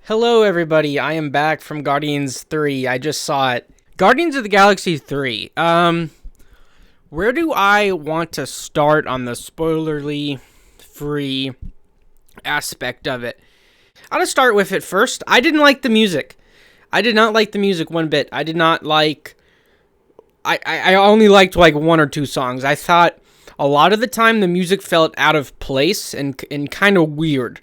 Hello, everybody. I am back from Guardians 3. I just saw it. Guardians of the Galaxy 3. Where do I want to start on the spoilerly free aspect of it? I'll just start with it first. I didn't like the music. I did not like the music one bit. I did not like... I only liked like one or two songs. I thought a lot of the time the music felt out of place and kind of weird.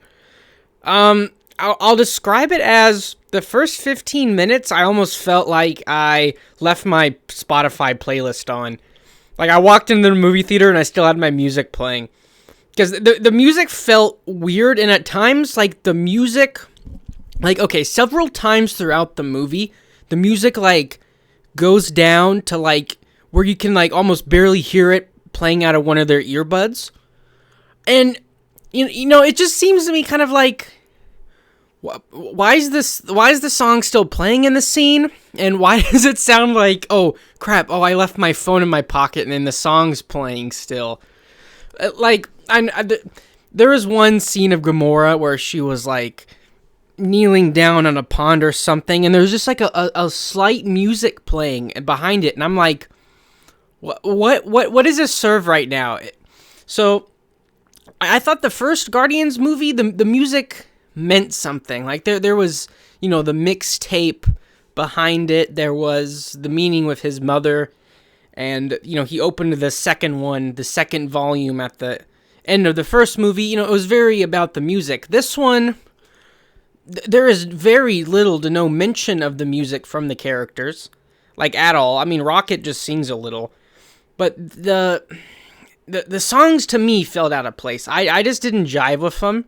I'll describe it as the first 15 minutes, I almost felt like I left my Spotify playlist on. Like, I walked into the movie theater and I still had my music playing. Because the music felt weird, and at times, like, the music... Like, okay, several times throughout the movie, the music, like, goes down to, like, where you can, like, almost barely hear it playing out of one of their earbuds. And, you know, it just seems to me kind of like... Why is the song still playing in the scene? And why does it sound like, oh, crap, I left my phone in my pocket and then the song's playing still? Like, there was one scene of Gamora where she was, like, kneeling down on a pond or something, and there was just, like, a slight music playing behind it, and I'm like, what does this serve right now? So, I thought the first Guardians movie, the music... meant something. Like there was, you know, the mixtape behind it. There was the meaning with his mother, and you know, he opened the second one, the second volume at the end of the first movie. You know, it was very about the music. This one, there is very little to no mention of the music from the characters, like at all. I mean, Rocket just sings a little, but the songs to me felt out of place. I just didn't jive with them.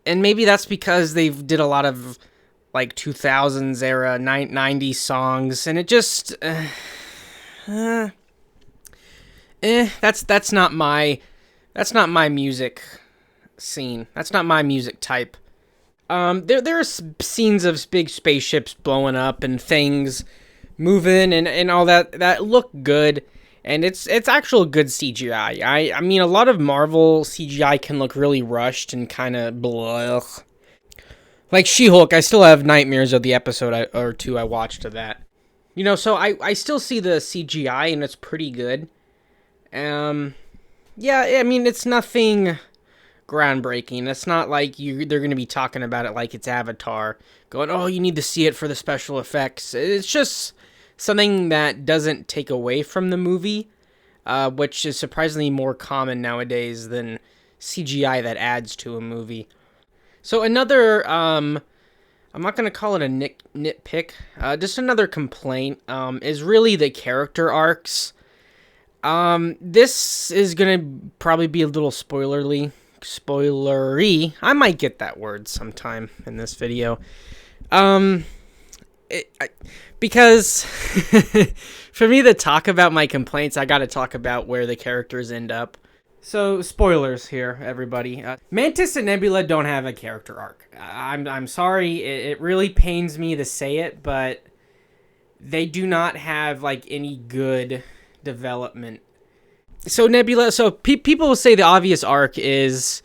And maybe that's because they did a lot of, like, 2000s era, 90s songs, and it just, that's not my music scene. That's not my music type. There are scenes of big spaceships blowing up and things moving and all that look good. And it's actual good CGI. I mean, a lot of Marvel CGI can look really rushed and kind of blah. Like She-Hulk, I still have nightmares of the episode or two I watched of that. You know, so I still see the CGI, and it's pretty good. Yeah, I mean, it's nothing groundbreaking. It's not like they're going to be talking about it like it's Avatar. Going, oh, you need to see it for the special effects. It's just... something that doesn't take away from the movie, which is surprisingly more common nowadays than CGI that adds to a movie. So another, I'm not going to call it a nitpick, just another complaint, is really the character arcs. This is going to probably be a little spoilery. I might get that word sometime in this video. Because for me to talk about my complaints, I gotta talk about where the characters end up. So, spoilers here, everybody. Mantis and Nebula don't have a character arc. I'm sorry, it really pains me to say it, but they do not have, like, any good development. So, Nebula, people will say the obvious arc is...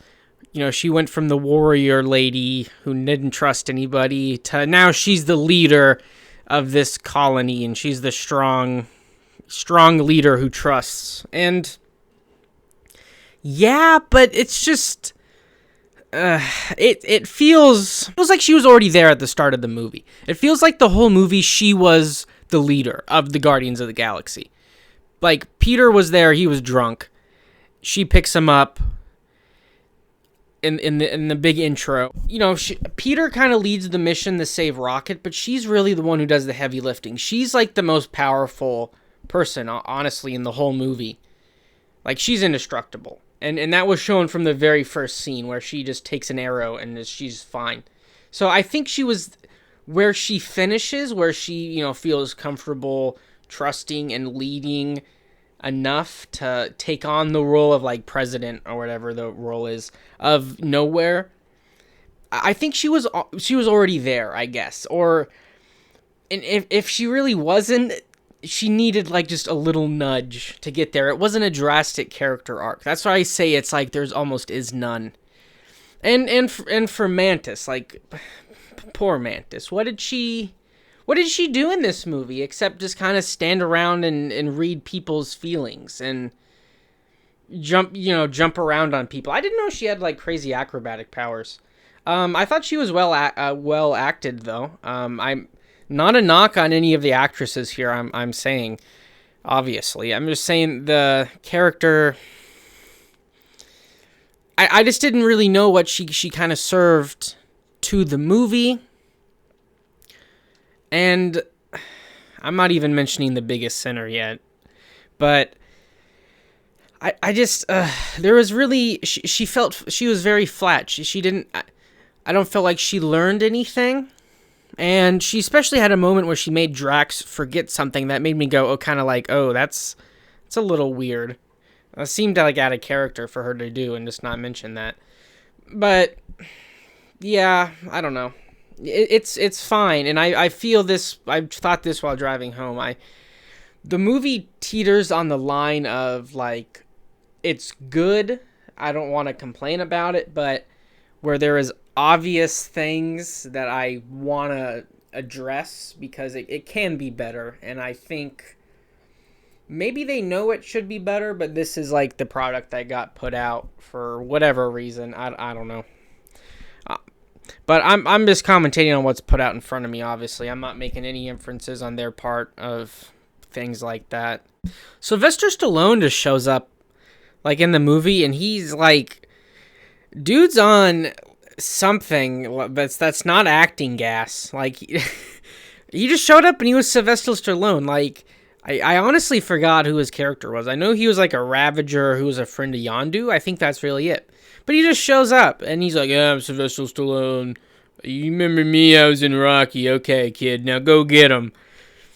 you know, she went from the warrior lady who didn't trust anybody to now she's the leader of this colony, and she's the strong leader who trusts. And yeah, but it's just it feels like she was already there at the start of the movie. It feels like the whole movie she was the leader of the Guardians of the Galaxy. Like, Peter was there, he was drunk. She picks him up in the big intro. You know, Peter kind of leads the mission to save Rocket, but she's really the one who does the heavy lifting. She's like the most powerful person, honestly, in the whole movie. Like, she's indestructible. And that was shown from the very first scene where she just takes an arrow and she's fine. So I think she was where she finishes, where she, you know, feels comfortable trusting and leading enough to take on the role of, like, president or whatever the role is of nowhere. I think she was already there, I guess. Or, and if she really wasn't, she needed, like, just a little nudge to get there. It wasn't a drastic character arc. That's why I say it's like there's almost is none. And for Mantis, like, poor Mantis. What did she do in this movie except just kind of stand around and read people's feelings and jump around on people? I didn't know she had like crazy acrobatic powers. I thought she was well acted though. I'm not a knock on any of the actresses here. I'm saying, obviously, I'm just saying the character. I just didn't really know what she kind of served to the movie. And I'm not even mentioning the biggest sinner yet. But I just, there was really, she felt, she was very flat. She didn't, I don't feel like she learned anything. And she especially had a moment where she made Drax forget something that made me go, kind of like, that's a little weird. It seemed like out of character for her to do and just not mention that. But yeah, I don't know. It's fine, and I feel this. I thought this while driving home. The movie teeters on the line of like, it's good. I don't want to complain about it, but where there is obvious things that I want to address because it can be better, and I think maybe they know it should be better, but this is like the product that got put out for whatever reason. I don't know. But I'm just commentating on what's put out in front of me, obviously. I'm not making any inferences on their part of things like that. Sylvester Stallone just shows up, like, in the movie, and he's like, dude's on something that's not acting gas. Like, he just showed up and he was Sylvester Stallone. Like, I honestly forgot who his character was. I know he was like a Ravager who was a friend of Yondu. I think that's really it. But he just shows up and he's like, I'm Sylvester Stallone. You remember me? I was in Rocky. Okay, kid, now go get him.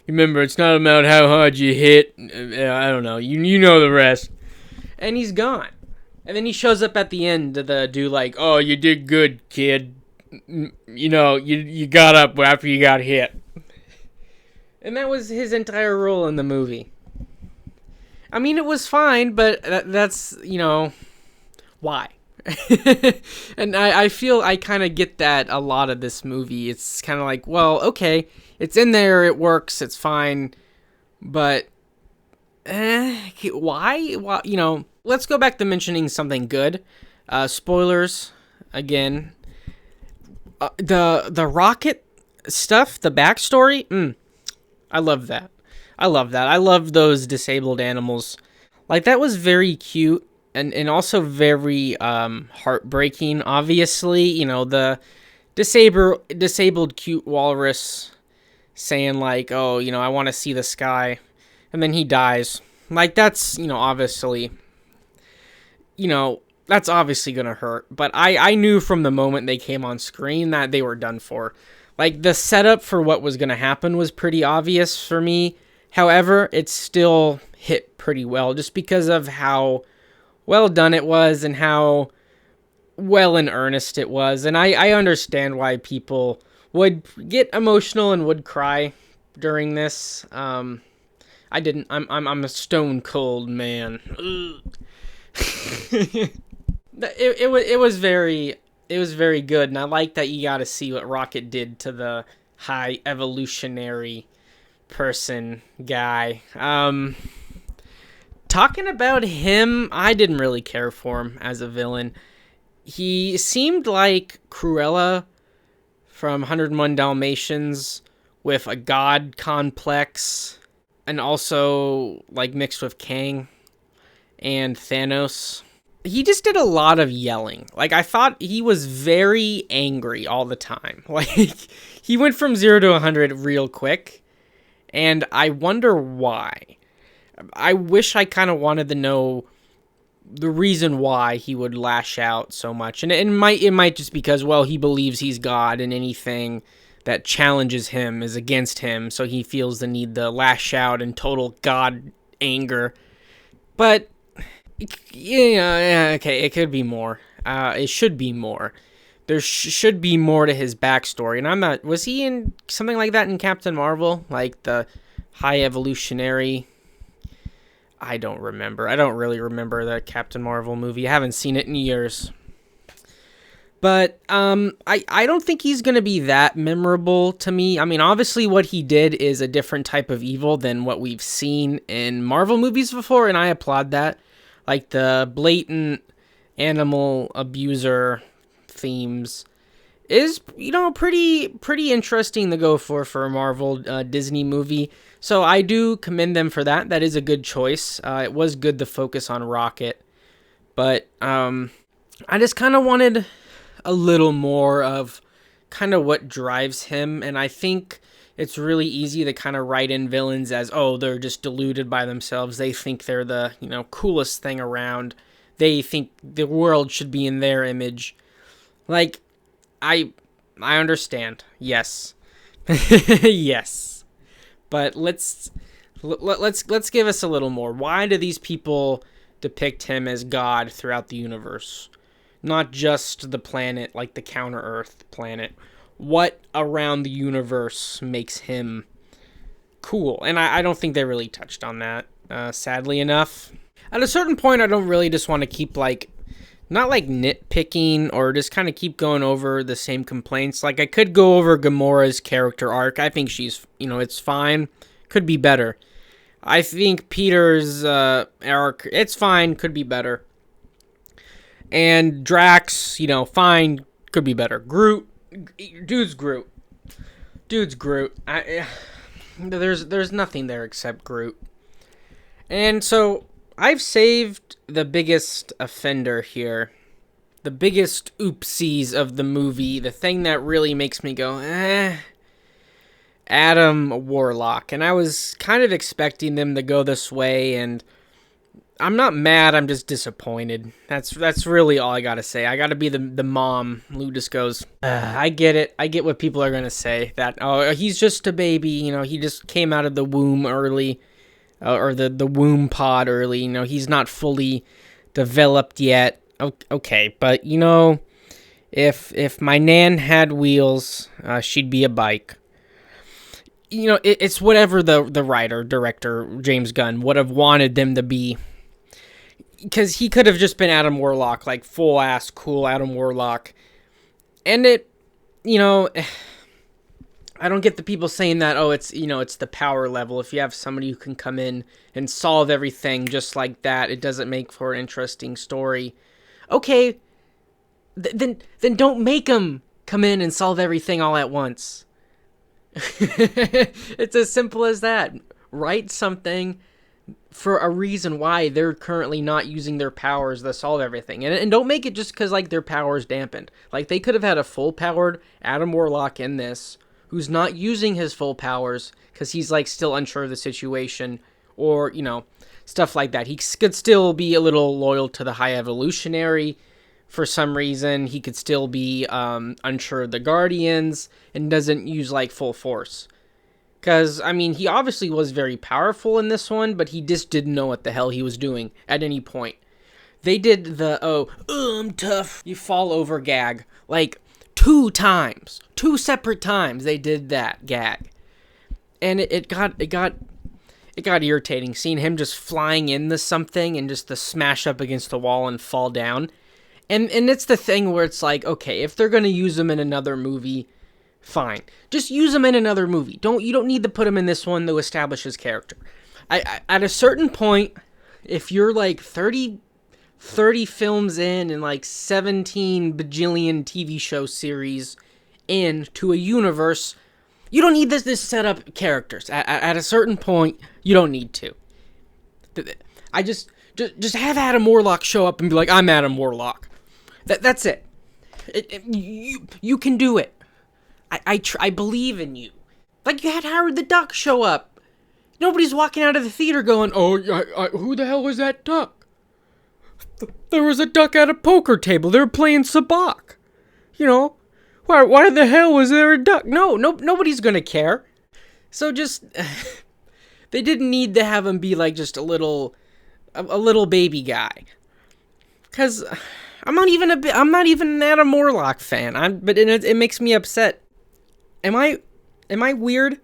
Remember, it's not about how hard you hit. I don't know. You know the rest. And he's gone. And then he shows up at the end to the dude like, oh, you did good, kid. You know, you got up after you got hit. And that was his entire role in the movie. I mean, it was fine, but that's, why? And I feel I kind of get that a lot of this movie. It's kind of like, well, okay, it's in there, it works, it's fine, but why? Let's go back to mentioning something good. Spoilers, again. The rocket stuff, the backstory, I love that. I love those disabled animals. Like, that was very cute and also very heartbreaking. Obviously, the disabled cute walrus saying like, oh, I want to see the sky. And then he dies. Like, that's, obviously, that's obviously going to hurt. But I knew from the moment they came on screen that they were done for. Like, the setup for what was going to happen was pretty obvious for me. However, it still hit pretty well just because of how well done it was and how well in earnest it was. And I understand why people would get emotional and would cry during this. I didn't. I'm a stone cold man. It was very good, and I like that you got to see what Rocket did to the high evolutionary person guy. Talking about him, I didn't really care for him as a villain. He seemed like Cruella from 101 Dalmatians with a god complex, and also like mixed with Kang and Thanos. He just did a lot of yelling. Like, I thought he was very angry all the time. Like, he went from 0 to 100 real quick, and I wonder why. I wish I kind of wanted to know the reason why he would lash out so much. And it might just because, well, he believes he's God and anything that challenges him is against him, so he feels the need to lash out in total God anger. But yeah, okay, it could be more. It should be more. There should be more to his backstory. And I'm not... Was he in something like that in Captain Marvel? Like the high evolutionary... I don't remember. I don't really remember the Captain Marvel movie. I haven't seen it in years. But I don't think he's going to be that memorable to me. I mean, obviously what he did is a different type of evil than what we've seen in Marvel movies before, and I applaud that. Like the blatant animal abuser themes is, pretty interesting to go for a Marvel Disney movie. So I do commend them for that. That is a good choice. It was good to focus on Rocket, but I just kind of wanted a little more of kind of what drives him, and I think it's really easy to kind of write in villains as, oh, they're just deluded by themselves. They think they're the, coolest thing around. They think the world should be in their image. Like, I understand. Yes. Yes. But let's give us a little more. Why do these people depict him as God throughout the universe? Not just the planet, like the Counter-Earth planet. What around the universe makes him cool? And I don't think they really touched on that, sadly enough. At a certain point, I don't really just want to keep, not nitpicking or just kind of keep going over the same complaints. Like, I could go over Gamora's character arc. I think she's, it's fine. Could be better. I think Peter's arc, it's fine. Could be better. And Drax, fine, could be better. Groot, dude's Groot. There's nothing there except Groot. And so I've saved the biggest offender here, the biggest oopsies of the movie, the thing that really makes me go, Adam Warlock. And I was kind of expecting them to go this way, and I'm not mad, I'm just disappointed. That's really all I gotta say. I gotta be the mom who just goes, I get it. I get what people are gonna say. That, oh, he's just a baby, he just came out of the womb early, or the womb pod early, he's not fully developed yet. Okay, but, if my Nan had wheels, she'd be a bike. It's whatever the writer, director, James Gunn, would have wanted them to be. Because he could have just been Adam Warlock, like full-ass cool Adam Warlock. And I don't get the people saying that, oh, it's the power level. If you have somebody who can come in and solve everything just like that, it doesn't make for an interesting story. Okay, then don't make him come in and solve everything all at once. It's as simple as that. Write something for a reason why they're currently not using their powers to solve everything. And don't make it just because, their powers dampened. They could have had a full-powered Adam Warlock in this who's not using his full powers because he's, still unsure of the situation or, stuff like that. He could still be a little loyal to the High Evolutionary for some reason. He could still be unsure of the Guardians and doesn't use, full force. Because, he obviously was very powerful in this one, but he just didn't know what the hell he was doing at any point. They did the, I'm tough, you fall over gag. 2 times. 2 separate times they did that gag. And it got irritating, seeing him just flying into something and just the smash up against the wall and fall down. And it's the thing where it's okay, if they're going to use him in another movie, fine. Just use him in another movie. You don't need to put him in this one to establish his character. At a certain point, if you're 30 films in and 17 bajillion TV show series into a universe, you don't need this set up characters. At a certain point, you don't need to. I just have Adam Warlock show up and be like, I'm Adam Warlock. That's it. You can do it. I believe in you. You had Howard the Duck show up. Nobody's walking out of the theater going, oh, who the hell was that duck? There was a duck at a poker table. They were playing sabacc. Why the hell was there a duck? Nobody's going to care. So just, they didn't need to have him be just a little baby guy. Because I'm not even an Adam Warlock fan. But it makes me upset. Am I weird?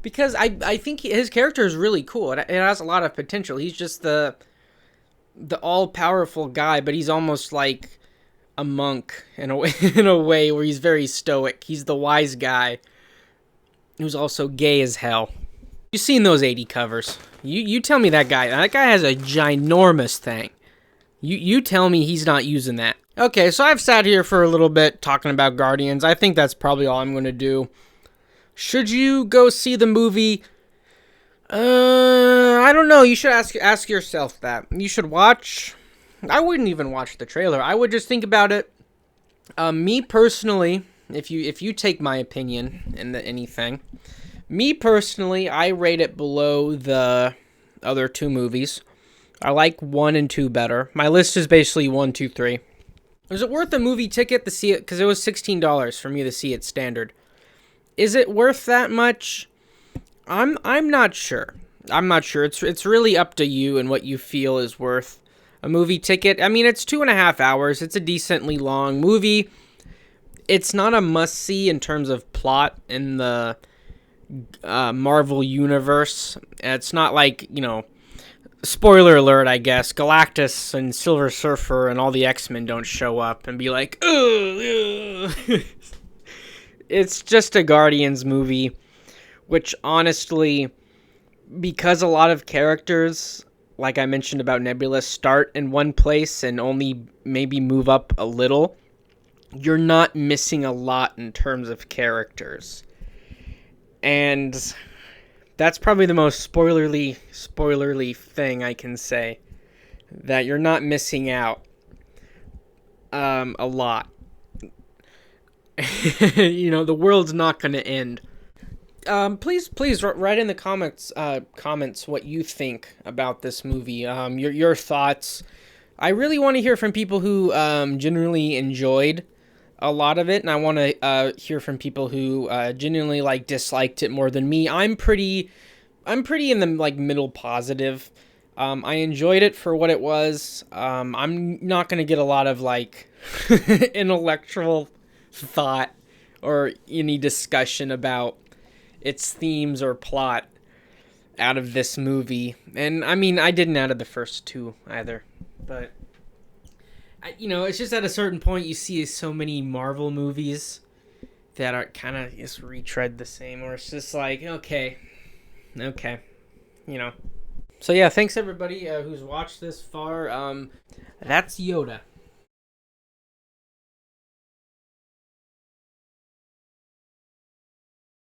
Because I think his character is really cool. It has a lot of potential. He's just the all-powerful guy, but he's almost a monk in a way, in a way where he's very stoic. He's the wise guy who's also gay as hell. You've seen those 80 covers. You tell me that guy has a ginormous thing. You tell me he's not using that. Okay, so I've sat here for a little bit talking about Guardians. I think that's probably all I'm going to do. Should you go see the movie? I don't know. You should ask yourself that. You should watch. I wouldn't even watch the trailer. I would just think about it. Me personally, if you take my opinion in anything, me personally, I rate it below the other two movies. I like 1 and 2 better. My list is basically 1, 2, 3. Was it worth a movie ticket to see it? Because it was $16 for me to see it standard. Is it worth that much? I'm not sure. I'm not sure. It's really up to you and what you feel is worth a movie ticket. I mean, it's 2.5 hours. It's a decently long movie. It's not a must-see in terms of plot in the Marvel universe. It's not like, spoiler alert, I guess, Galactus and Silver Surfer and all the X-Men don't show up and be like, ugh. It's just a Guardians movie, which honestly, because a lot of characters, like I mentioned about Nebula, start in one place and only maybe move up a little, you're not missing a lot in terms of characters. And that's probably the most spoilerly thing I can say. That you're not missing out a lot. The world's not going to end. Please write in the comments what you think about this movie. Your thoughts. I really want to hear from people who genuinely enjoyed a lot of it, and I want to hear from people who genuinely disliked it more than me. I'm pretty in the middle positive. I enjoyed it for what it was. I'm not gonna get a lot of intellectual thought or any discussion about its themes or plot out of this movie, and I mean I didn't out of the first two either, but. It's just at a certain point you see so many Marvel movies that are kind of just retread the same, or it's just like, okay. So yeah, thanks everybody who's watched this far. That's Yoda.